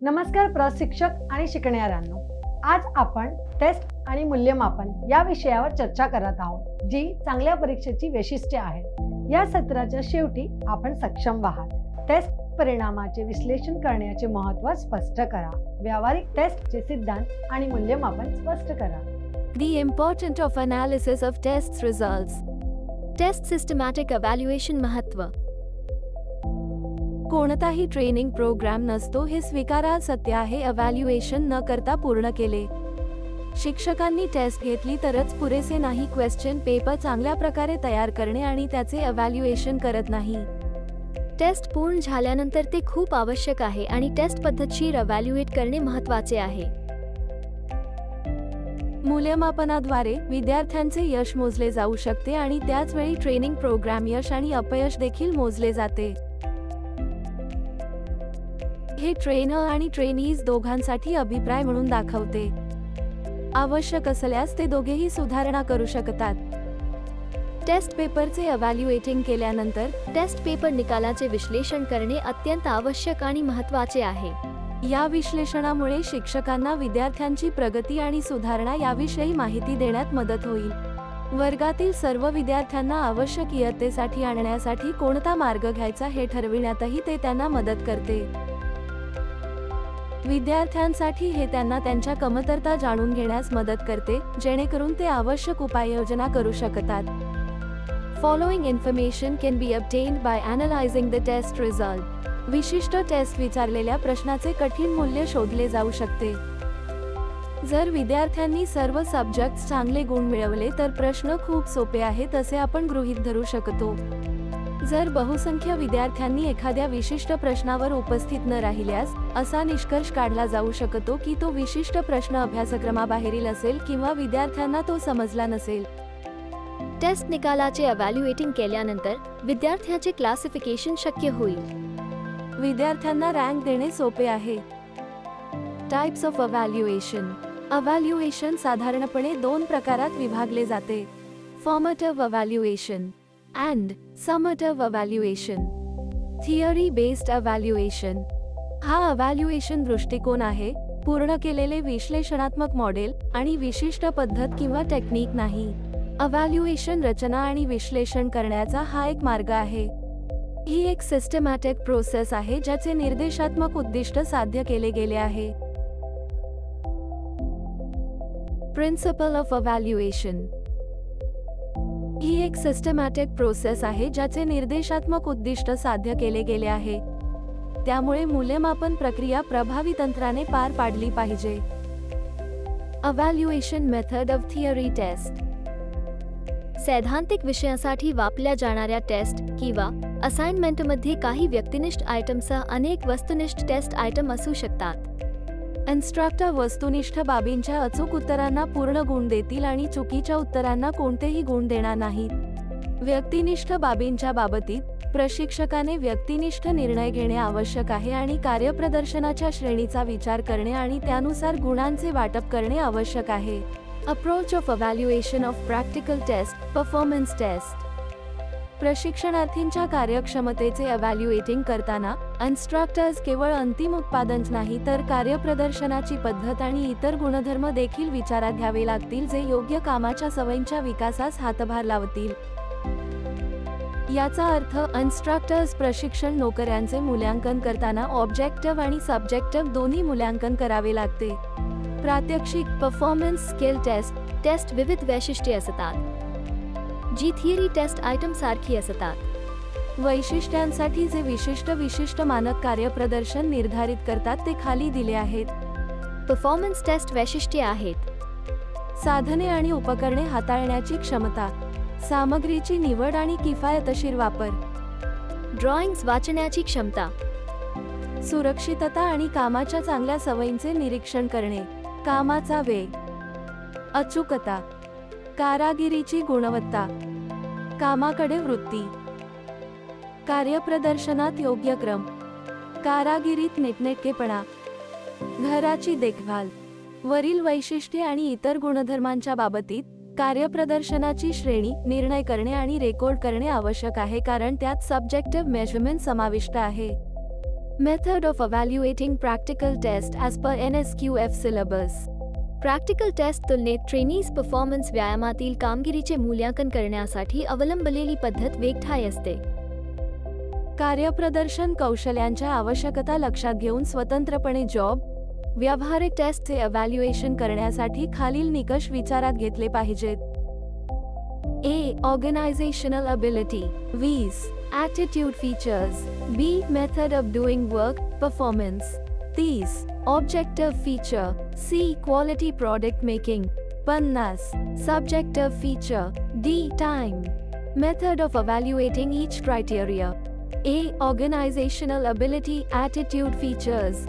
नमस्कार प्रशिक्षक आणि शिकणाऱ्यांनो. आज आपण टेस्ट आणि मूल्यमापन या विषयावर चर्चा करत आहोत, जी चांगल्या परीक्षेची वैशिष्ट्ये आहेत. या सत्राच्या शेवटी आपण सक्षम आहात. टेस्ट परिणामाचे विश्लेषण करण्याचे महत्त्व स्पष्ट करा. व्यावहारिक टेस्टचे सिद्धांत आणि मूल्यमापन स्पष्ट करा. The importance of analysis of tests results. Test systematic evaluation महत्त्व. कोणताही ट्रेनिंग प्रोग्राम नसतो हे स्वीकारार्ह सत्य आहे. इव्हॅल्युएशन न करता पूर्ण केले. शिक्षकांनी टेस्ट घेतली तरच पुरेसे नाही. क्वेश्चन पेपर चांगल्या प्रकारे तयार करणे आणि त्याचे इव्हॅल्युएशन करत नाही. टेस्ट पूर्ण झाल्यानंतर ते खूप आवश्यक आहे आणि टेस्ट पद्धतशीर इव्हॅल्युएट करणे महत्त्वाचे आहे. मूल्यमापनाद्वारे विद्यार्थ्यांचे यश मोजले जाऊ शकते आणि त्याच वेळी ट्रेनिंग प्रोग्राम यश आणि अपयश देखील मोजले जाते. हे ट्रेनर आणि ट्रेनीज दोघांसाठी अभिप्राय म्हणून दाखवते. आवश्यक असल्यास ते दोघेही सुधारणा करू शकतात. टेस्ट पेपरचे इव्हॅल्युएटिंग केल्यानंतर टेस्ट पेपर निकालाचे विश्लेषण करणे अत्यंत आवश्यक आणि महत्त्वाचे आहे. या विश्लेषणामुळे शिक्षकांना विद्यार्थ्यांची प्रगती आणि सुधारणा याविषयी माहिती देण्यात मदत होईल. वर्गातील सर्व विद्यार्थ्यांना आवश्यक इयत्तेसाठी आणण्यासाठी कोणता मार्ग घ्यायचा हे ठरविण्यातही ते त्यांना मदत करते. विद्यार्थ्यांसाठी हे त्यांना त्यांच्या कमतरता जाणून घेण्यास मदत करते, जेणेकरून ते आवश्यक उपाययोजना करू शकतात. Following information can be obtained by analyzing the test result. विशिष्ट टेस्ट विचारलेल्या प्रश्नाचे कठीण मूल्य शोधले जाऊ शकते. जर विद्यार्थ्यांनी सर्व सब्जेक्ट्स चांगले गुण मिळवले तर प्रश्न खूप सोपे आहेत असे आपण गृहीत धरू शकतो. जर बहुसंख्य विद्यार्थ्यांनी एखाद्या विशिष्ट प्रश्नावर उपस्थित न राहिल्यास असा निष्कर्ष काढला जाऊ शकतो की तो विशिष्ट प्रश्न अभ्यासक्रमाबाहेरील असेल किंवा विद्यार्थ्यांना तो समजला नसेल. टेस्ट निकालाचे इव्हॅल्युएटिंग केल्यानंतर विद्यार्थ्याचे क्लासिफिकेशन शक्य होईल. विद्यार्थ्यांना रँक देणे सोपे आहे. Types of evaluation. इव्हॅल्युएशन साधारणपणे दोन प्रकारात विभागले जाते: formative evaluation and summative evaluation. Theory based evaluation. हा इव्हॅल्युएशन दृष्टिकोन आहे, पूर्ण केलेले विश्लेषणात्मक मॉडेल आणि विशिष्ट पद्धत किंवा टेक्निक नाही. इव्हॅल्युएशन रचना आणि विश्लेषण करण्याचा हा एक मार्ग आहे. ही एक सिस्टमॅटिक प्रोसेस आहे ज्याचे निर्देशात्मक उद्दिष्ट साध्य केले गेले आहे. Principle of evaluation. ही एक सिस्टमॅटिक प्रोसेस आहे ज्याचे निर्देशात्मक उद्दिष्ट साध्य केले गेले आहे. त्यामुळे मूल्यमापन प्रक्रिया प्रभावी तंत्राने पार पाडली पाहिजे. Evaluation method of theory test. सैद्धांतिक विषयासाठी वापरल्या जाणाऱ्या टेस्ट किंवा असाइनमेंटमध्ये काही व्यक्तिनिष्ठ आयटमसह अनेक वस्तुनिष्ठ टेस्ट आयटम असू शकतात. इन्स्ट्रक्टर वस्तुनिष्ठ बाबींच्या अचूक उत्तरांना पूर्ण गुण देतील आणि चुकीच्या उत्तरांना कोणतेही गुण देणार नाहीत. व्यक्तिनिष्ठ बाबींच्या बाबतीत प्रशिक्षकाने व्यक्तिनिष्ठ निर्णय घेणे आवश्यक आहे आणि कार्यप्रदर्शनाच्या श्रेणीचा विचार करणे आणि त्यानुसार गुणांचे वाटप करणे आवश्यक आहे. Approach of evaluation of practical test. Performance test. प्रशिक्षणार्थींच्या कार्यक्षमतेचे इव्हॅल्युएटिंग करताना इन्स्ट्रक्टर्स केवळ अंतिम उत्पादनच नाही तर कार्यप्रदर्शनाची पद्धत आणि इतर गुणधर्म देखील विचारात घ्यावे लागतील जे योग्य कामाच्या सवयींच्या विकासास हातभार लावतील. याचा अर्थ इन्स्ट्रक्टर्स प्रशिक्षण नोकऱ्यांचे मूल्यांकन करताना ऑब्जेक्टिव्ह आणि सब्जेक्टिव्ह दोन्ही मूल्यांकन करावे लागते. प्रात्यक्षिक. Performance skill taste. टेस्ट विविध वैशिष्ट्ये असतात जी थिअरी टेस्ट आयटम सारखी असतात. वैशिष्ट्यांसाठी जे विशिष्ट मानक कार्यप्रदर्शन निर्धारित करतात ते खाली दिले आहेत. परफॉर्मन्स टेस्ट वैशिष्ट्ये आहेत: साधने आणि उपकरणे हाताळण्याची क्षमता, सामग्रीची निवड आणि किफायतशीर वापर, ड्रॉइंग्स वाचण्याची क्षमता, सुरक्षितता आणि कामाच्या चांगल्या सवयींचे निरीक्षण करणे, कामाचा वेग, अचूकता, कारागिरीची गुणवत्ता, कामाकडे वृत्ती, कार्यप्रदर्शनात योग्य क्रम, कारागिरीत नीटनेटकेपणा, घराची देखभाल. वरील वैशिष्ट्ये आणि इतर गुणधर्मांच्या बाबतीत कार्यप्रदर्शनाची श्रेणी, निर्णय करणे आणि रेकॉर्ड करणे आवश्यक आहे कारण त्यात सब्जेक्टिव्ह मेजरमेंट समाविष्ट आहे. Method of evaluating practical test as per NSQF syllabus. Practical test तुलनेत ट्रेनीज परफॉर्मन्स व्यायामातील कामगिरीचे मूल्यांकन करण्यासाठी अवलंबलेली पद्धत वेगळी असते. कार्यप्रदर्शन कौशल्यांच्या आवश्यकता लक्षात घेऊन स्वतंत्रपणे जॉब व्यावहारिक टेस्टचे इव्हॅल्युएशन करण्यासाठी खालील निकष विचारात घेतले पाहिजेत. A. Organizational ability. V's. Attitude features. B. Method of doing work, performance. These. Objective feature. C. Quality product making. 50. Subjective feature. D. Time. Method of evaluating each criteria. A. Organizational ability, attitude features.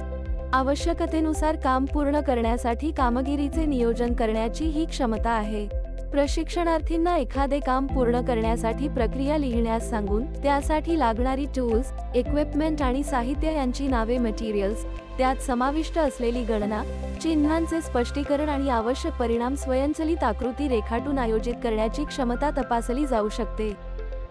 आवश्यकतेनुसार काम पूर्ण करण्यासाठी कामगिरीचे नियोजन करण्याची ही क्षमता आहे. प्रशिक्षणार्थींना एखादे काम पूर्ण करण्यासाठी प्रक्रिया लिहिण्यास सांगून त्यासाठी लागणारी टूल्स, इक्विपमेंट आणि साहित्य यांची नावे, मटेरियल्स, त्यात समाविष्ट असलेली गणना, चिन्हांचे स्पष्टीकरण आणि आवश्यक परिणाम स्वयंचलित आकृती रेखाटून आयोजित करण्याची क्षमता तपासली जाऊ शकते.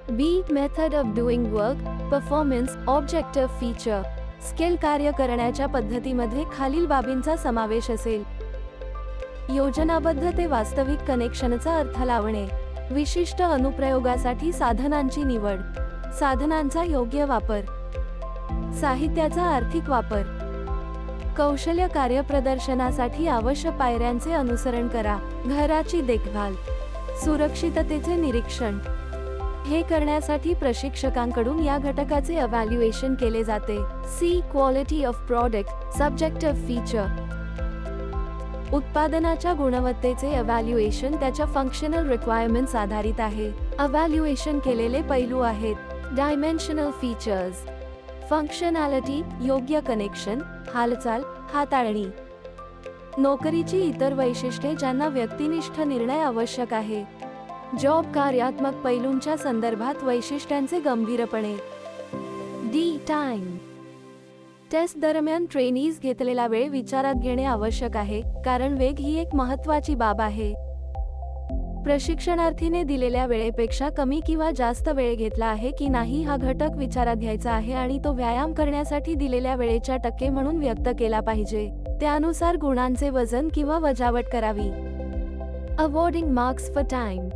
B. Method of doing work, performance, objective feature. Skill कार्य करण्याच्या पद्धतीमध्ये खालील बाबींचा समावेश असेल. योजनाबद्ध ते वास्तविक कनेक्शनचा अर्थ लावणे, विशिष्ट अनुप्रयोगासाठी साधनांची निवड, साधनांचा योग्य वापर, साहित्याचा आर्थिक वापर, कौशल्य कार्यप्रदर्शनासाठी आवश्यक पायऱ्यांचे अनुसरण करा, घराची देखभाल, सुरक्षिततेचे निरीक्षण. हे करण्यासाठी प्रशिक्षकांकडून या घटकाचे इव्हॅल्युएशन केले जाते. C. Quality of product, subjective feature. उत्पादनाच्या गुणवत्तेचे इव्हॅल्युएशन त्याच्या फंक्शनल रिक्वायरमेंट्स आधारित आहे. इव्हॅल्युएशन केलेले पैलू आहेत. डायमेन्शनल फीचर्स, फंक्शनॅलिटी, योग्य कनेक्शन, हालचाल, हाताळणी. नोकरीची इतर वैशिष्ट्ये ज्यांना व्यक्तिनिष्ठ निर्णय आवश्यक आहे. जॉब कार्यात्मक पैलूंच्या संदर्भात वैशिष्ट्यांचे गंभीरपणे. D. टाइम. टेस्ट दरम्यान ट्रेनीज घेतलेला वेळ विचारात घेणे आवश्यक आहे, कारण वेग ही एक महत्त्वाची बाब आहे. प्रशिक्षणार्थीने दिलेल्या वेळेपेक्षा कमी किंवा जास्त वेळ घेतला आहे की नाही हा घटक विचारात घ्यायचा आहे आणि तो व्यायाम करण्यासाठी दिलेल्या वेळेच्या टक्के म्हणून व्यक्त केला पाहिजे. त्यानुसार गुणांचे वजन किंवा वजावट करावी. Awarding marks for time.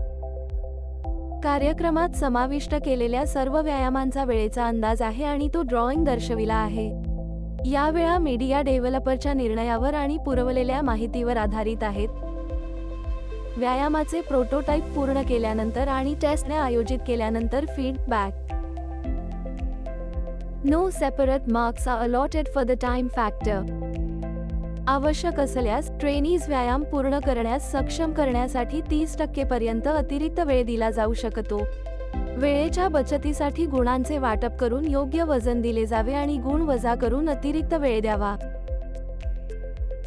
कार्यक्रमात समाविष्ट केलेल्या सर्व व्यायामांचा वेळेचा अंदाज आहे आणि तो ड्रॉइंग दर्शविला आहे. या वेळा मीडिया डेव्हलपरच्या निर्णयावर आणि पुरवलेल्या माहितीवर आधारित आहेत. व्यायामाचे प्रोटोटाइप पूर्ण केल्यानंतर आणि टेस्टने आयोजित केल्यानंतर feedback. No separate marks are allotted for the time factor. आवश्यक असल्यास ट्रेनीज व्यायाम पूर्ण करण्यास सक्षम करण्यासाठी 30% पर्यंत अतिरिक्त वेळ दिला जाऊ शकतो. वेळेच्या बचतीसाठी गुणांचे वाटप करून योग्य वजन दिले जावे आणि गुण वजा करून अतिरिक्त वेळ द्यावा.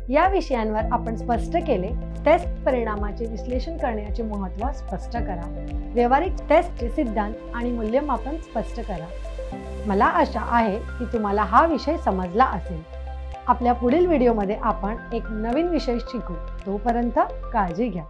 या विषयांवर आपण स्पष्ट केले. टेस्ट परिणामाचे विश्लेषण करण्याचे महत्त्व स्पष्ट करा. व्यावहारिक टेस्टचे सिद्धांत आणि मूल्यमापन स्पष्ट करा. मला आशा आहे की तुम्हाला हा विषय समजला असेल. आपल्या पुढील व्हिडिओमध्ये आपण एक नवीन विषय शिकू. तोपर्यंत काळजी घ्या.